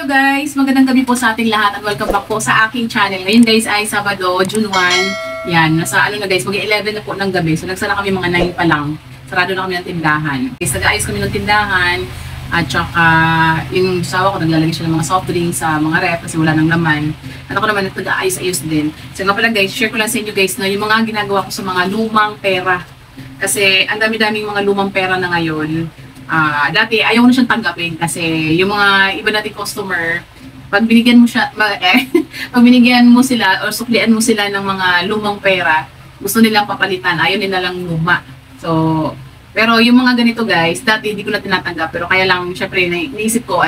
Hello guys! Magandang gabi po sa ating lahat at welcome back po sa aking channel. Ngayon guys ay Sabado, June 1. Yan, nasa ano na guys, mag-11 na po ng gabi. So nagsara kami mga 9 pa lang. Sarado na kami ng tindahan. Guys, nag-aayos kami ng tindahan. At saka yung sawa ko naglalagay siya ng mga soft drinks sa mga ref kasi wala nang laman. Ano ko naman nag-aayos-ayos din. So nga pala guys, share ko lang sa inyo guys no, yung mga ginagawa ko sa mga lumang pera. Kasi ang dami-daming mga lumang pera na ngayon. Dati ayaw ko na siyang tanggapin kasi yung mga iba nating customer, pag binigyan mo siya, pag binigyan mo sila o suklian mo sila ng mga lumang pera, gusto nilang papalitan, ayaw nila lang luma. So, pero yung mga ganito guys, dati hindi ko na tinatanggap, pero kaya lang syempre naisip ko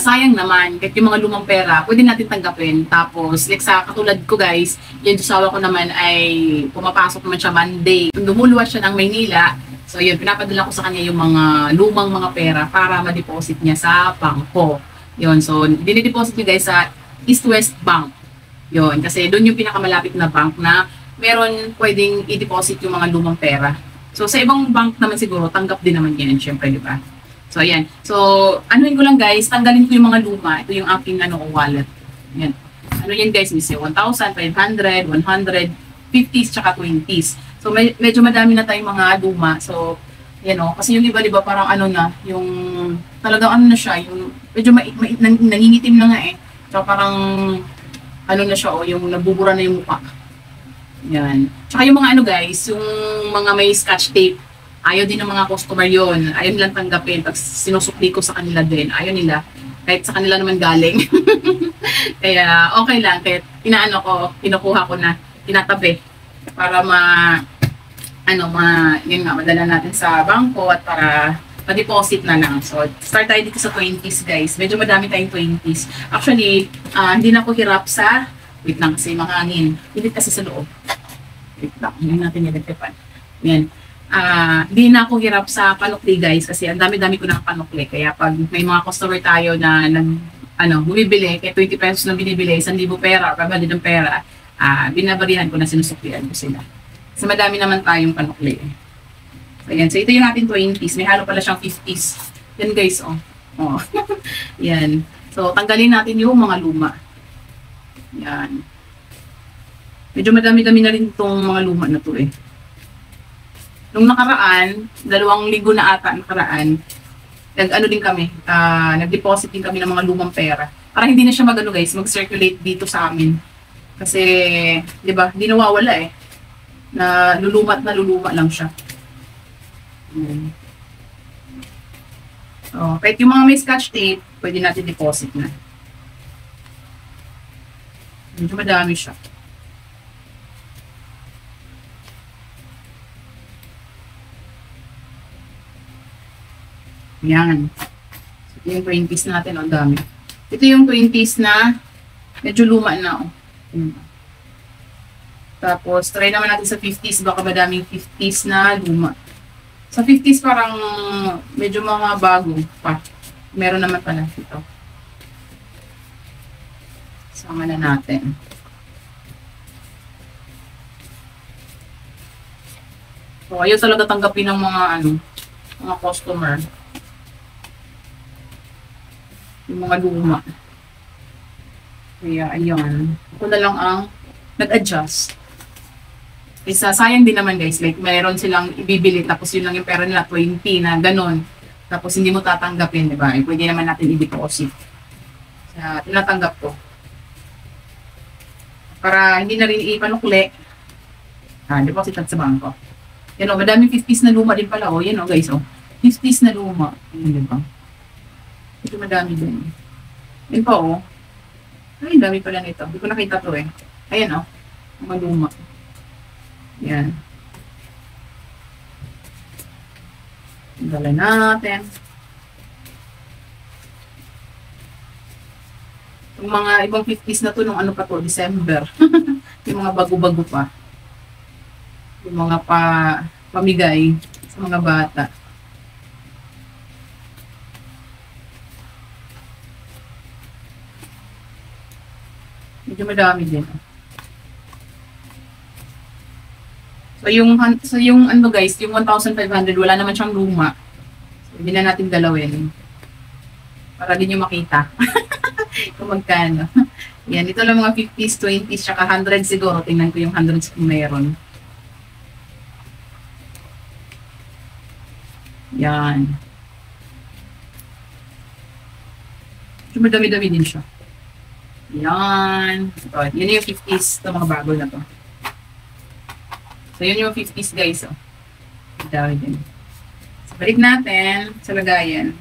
sayang naman, kahit yung mga lumang pera, pwede natin tanggapin. Tapos, like sa katulad ko guys, yung sawa ko naman ay pumapasok naman siya Monday. Lumuluwas siya ng Maynila. So yun, pinapadala ko sa kanya yung mga lumang mga pera para ma-deposit niya sa bangko. Yun, so dinideposit niya guys sa East West Bank. Yun, kasi doon yung pinakamalapit na bank na meron pwedeng i-deposit yung mga lumang pera. So sa ibang bank naman siguro, tanggap din naman yan, syempre, di ba? So ayan. So anuin ko lang guys, tanggalin ko yung mga luma. Ito yung aking wallet. Yan. Ano yan guys, may 1,000, 500, 100, 50s, tsaka 20s. So medyo madami na tayong mga luma. So yan o, kasi yung iba diba parang yung talagang na siya, yung medyo nangingitim na nga eh. So parang na siya yung nabubura na yung mukha. Yan. Tsaka yung mga guys, yung mga may scotch tape, ayaw din ng mga customer yon. Ayaw nilang tanggapin pag sinusukli ko sa kanila din. Ayaw nila. Kahit sa kanila naman galing. Kaya okay lang. Kahit kinukuha ko na, tinatabi. Para yun nga, madala natin sa bangko at para ma-deposit na lang. So, start tayo dito sa 20s guys. Medyo madami tayong 20s. Actually, hindi na ako hirap sa, wait lang kasi mahangin. Hilit kasi sa loob. Wait lang, hindi natin nilagtipan. Yan. Hindi na ako hirap sa panukli guys kasi ang dami-dami ko ng panukli. Kaya pag may mga customer tayo na bumibili, kaya 20 pesos na binibili, 1,000 pera, pabali ng pera, binabarihan ko na sinusuklian ko sila. Kasi madami naman tayong panukli. So, yan. So, ito yung ating 20s. May halo pala siyang 50s. Yan guys, oh. Yan. So, tanggalin natin yung mga luma. Yan. Medyo madami-dami na rin itong mga luma na to eh. Nung nakaraan, 2 linggo na ata nakaraan, din kami, nag-deposit din kami ng mga lumang pera. Para hindi na siya mag-circulate dito sa amin. Kasi, di ba, hindi nawawala eh. Na luluma lang siya. So, kahit yung mga may scotch tape, pwede natin deposit na. Medyo madami siya. Yan. Ito yung 20s natin, ang dami. Ito yung 20s na medyo luma na, oh. Tapos, try naman natin sa 50s. Baka madaming 50s na luma. Sa 50s parang medyo mga bago pa. Meron naman pala ito. Sama na natin. So, ayaw talaga tanggapin ng mga mga customer. Yung mga luma. Kaya, ayun. Ako na lang ang nag-adjust. Isa, sayang din naman guys. Like, mayroon silang ibibili, tapos yun lang yung pera nila, 20 na ganon. Tapos hindi mo tatanggapin, di ba? Pwede naman natin i-deposit. Kaya, tinatanggap ko. Para hindi na rin ipanukli. Deposit natin sa bangko. Yan o, madaming 50s na luma din pala. O, yan o guys, o. 50s na luma. Yan, di ba? Ito madami din. Yan pa o. Ay, dami pala nito. Hindi ko nakita to eh. Ayan o. Mga luma. Yan. Dala natin. Yung mga ibang 50s na to, nung pa to, December. Yung mga bago-bago pa. Yung mga pamigay sa mga bata. Medyo madami din. So yung guys, yung 1,500 wala naman siyang luma. So hindi na natin galawin. Para din yung makita. kung magkano. Yan, ito lang mga 50s, 20s, tsaka 100 siguro. Tingnan ko yung 100s kung meron. Yan. Madami-dami din siya. Yan. So, yun yung 50s. Ito mga bago na to. So, yun yung 50s guys. Oh. Dami din. So, balik natin sa lagayan.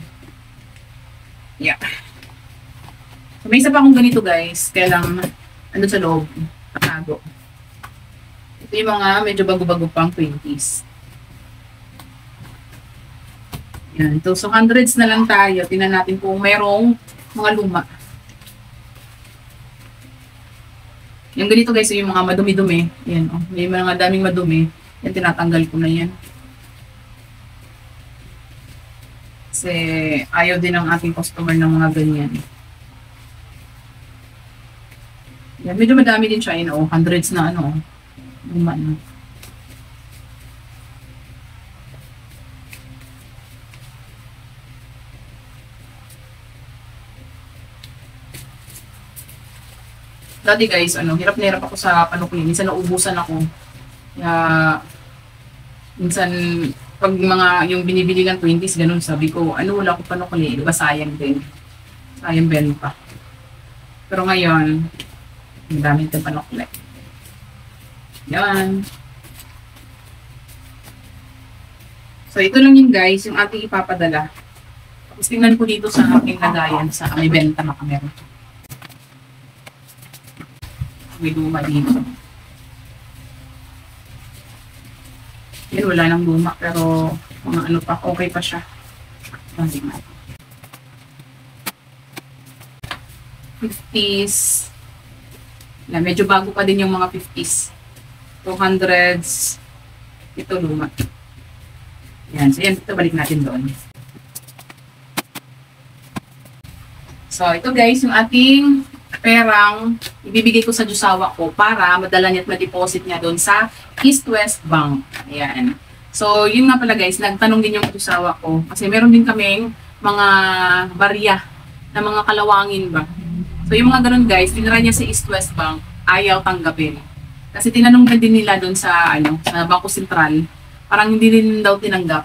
Yeah. So, may isa pa akong ganito guys. Kaya lang, ano sa loob. Patago. Ito yung mga medyo bago-bago pang 20s. Yan. So, 100s na lang tayo. Tingnan natin kung mayroong mga luma. Yung ganito guys, yung mga madumi-dumi. Yan, oh. May mga daming madumi. Yan, tinatanggal ko na yan. Kasi ayaw din ng ating customer ng mga ganyan. Yan, medyo madami din siya. Yan, oh. Hundreds na ano. Luma na. Dati guys, hirap na hirap ako sa panukli. Minsan naubusan ako. Kaya, minsan, pag mga, yung binibili ng 20s, ganun, sabi ko, wala akong panukli. Diba, sayang din. Sayang benta. Pero ngayon, ang dami itong panukli. Yan. So, ito lang yun guys, yung ating ipapadala. Tapos tingnan ko dito sa aking lagayan, sa may benta na kamera. May luma dito. Yan, wala nang luma, pero mga ano pa, okay pa siya. 50s. Na, medyo bago pa din yung mga 50s. 200s. Ito luma. Yan, so yan, ito balik natin doon. So, ito guys, yung ating perang ibibigay ko sa jusawa ko para madala niya at ma-deposit niya doon sa East West Bank. Ayan. So, yun nga pala guys, nagtanong din yung jusawa ko. Kasi meron din kaming mga barya na mga kalawangin ba. So, yung mga ganun guys, tinry niya sa East West Bank, ayaw tanggapin. Kasi tinanong din nila doon sa, sa Bangko Sentral, parang hindi rin daw tinanggap.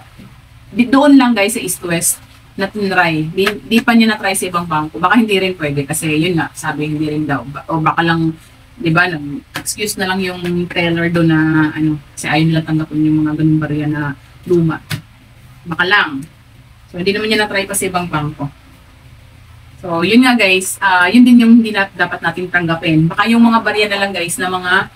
Doon lang guys sa East West na tinry. Di pa niya na-try sa ibang bangko. Baka hindi rin pwede kasi yun nga, sabi hindi rin daw. O baka lang, di ba, excuse na lang yung teller doon na kasi ayaw nila tanggapin yung mga ganung barya na luma. Baka lang. So, hindi naman niya na-try pa sa ibang bangko. So, yun nga guys, yun din yung hindi dapat natin tanggapin. Baka yung mga barya na lang guys na mga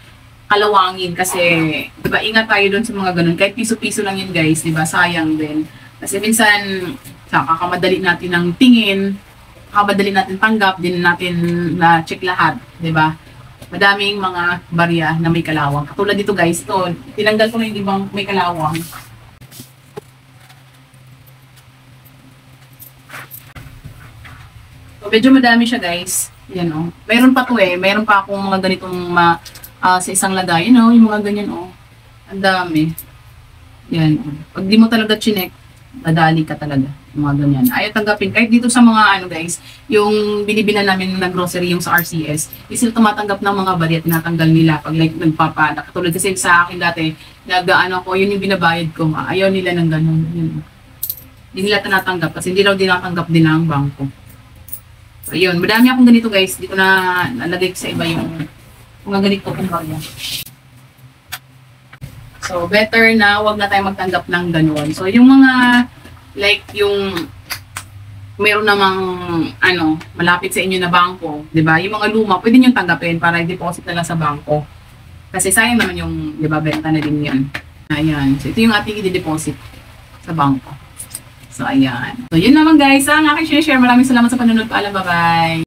kalawangin kasi, di ba, ingat tayo doon sa mga ganun. Kahit piso-piso lang yun guys, di ba, sayang din. Kasi minsan, kakamadali natin ng tingin, kakamadali natin tanggap, din natin na-check lahat, di ba? Madaming mga barya na may kalawang. Katulad dito guys, ito, tinanggal ko na yung ibang may kalawang. So, medyo madami siya guys. Yan o. Mayroon pa to mayroon pa akong mga ganitong sa isang lagay. Yung mga ganyan o. Ang dami. Yan. Pag di mo talaga chinek, madali ka talaga, mga ganyan. Ayaw tanggapin. Kahit dito sa mga guys, yung binibilan namin na grocery, yung sa RCS, hindi sila tumatanggap ng mga barya, tinatanggal nila pag like nagpapada. Katulad kasi sa akin dati, ko, yun yung binabayad ko. Ayaw nila ng ganun. Yun. Hindi nila tinatanggap kasi hindi raw dinatanggap din ng bangko. So, yun. Madami akong ganito guys. Dito na nalagay sa iba yung mga ganito kong barya. So, better na wag na tayo magtanggap ng ganun. So, yung mga, like, yung mayroon namang, malapit sa inyo na bangko, di ba? Yung mga luma, pwede nyo tanggapin para i-deposit na lang sa bangko. Kasi sayang naman yung, di ba, benta na din yan. Ayan. So, ito yung ating i-deposit sa bangko. So, ayan. So, yun naman guys, ang aking share. Maraming salamat sa panonood. Paalam, bye-bye.